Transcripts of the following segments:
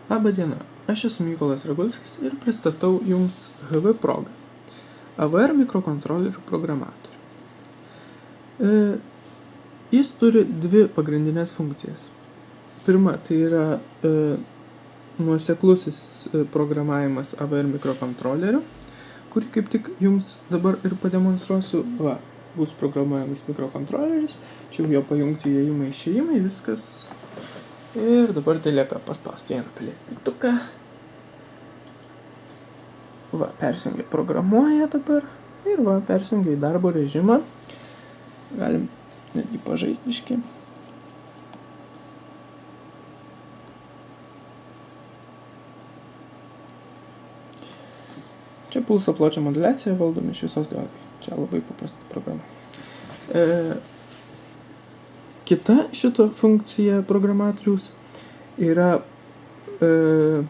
Labą dieną, aš esu Mykolas Regulskis ir pristatau Jums HV Progą, AVR mikrokontrolerių programatorių. Jis turi dvi pagrindinės funkcijas. Pirma, tai yra nuoseklusis programavimas AVR mikrokontrolerių, kurį kaip tik Jums dabar ir pademonstruosiu. Bus programuojamas mikrokontroleris, čia jo pajungti įėjimai, išėjimai, viskas. Ir dabar tai lieka paspausti vieną pelės mygtuką. Persijungia programuoja dabar. Ir persijungia į darbo režimą. Galim netgi pažaisti biškį. Čia pulso pločio moduliacija valdomi iš visos diodai. Čia labai paprasta programa. Kita šito funkcija programatoriaus yra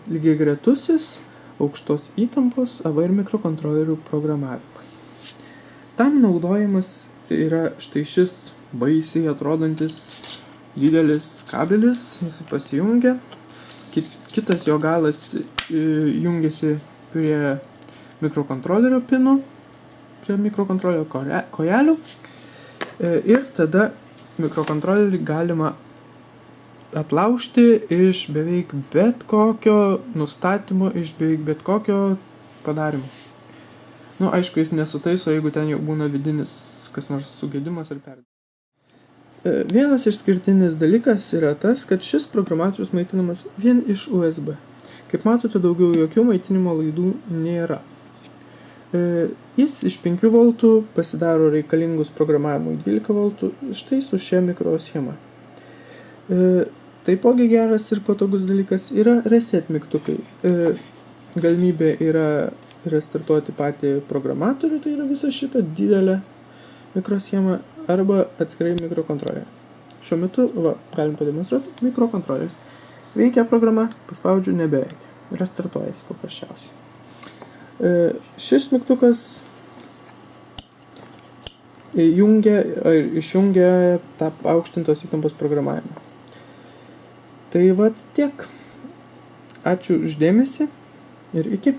lygiagretusis aukštos įtampos AVR mikrokontrolerių programavimas. Tam naudojamas yra štai šis baisiai atrodantis didelis kabelis, jis pasijungia. Kitas jo galas jungiasi prie mikrokontrolerio pinų, prie mikrokontrolerio kojelių. Ir tada mikrokontrolerį galima atlaužti iš beveik bet kokio nustatymo, iš beveik bet kokio padarimo. Aišku, jis nesutaiso, jeigu ten jau būna vidinis kas nors sugedimas ar perdimas. Vienas išskirtinis dalykas yra tas, kad šis programatorius maitinamas vien iš USB. Kaip matote, daugiau jokių maitinimo laidų nėra. Jis iš 5 V pasidaro reikalingus programavimui 12 V, štai su šia mikroschema. Taipogi geras ir patogus dalykas yra reset mygtukai. Galimybė yra restartuoti patį programatorių, tai yra visą šitą didelę mikroschemą, arba atskirai mikrokontrolerį. Šiuo metu, galim pademonstruoti, mikrokontroleris. Veikia programa, paspaudžiu, nebeveikia. Restartuojasi paprasčiausiai. Šis mygtukas išjungia tą aukštintos įtampos programavimą. Tai tiek. Ačiū už dėmesį ir iki.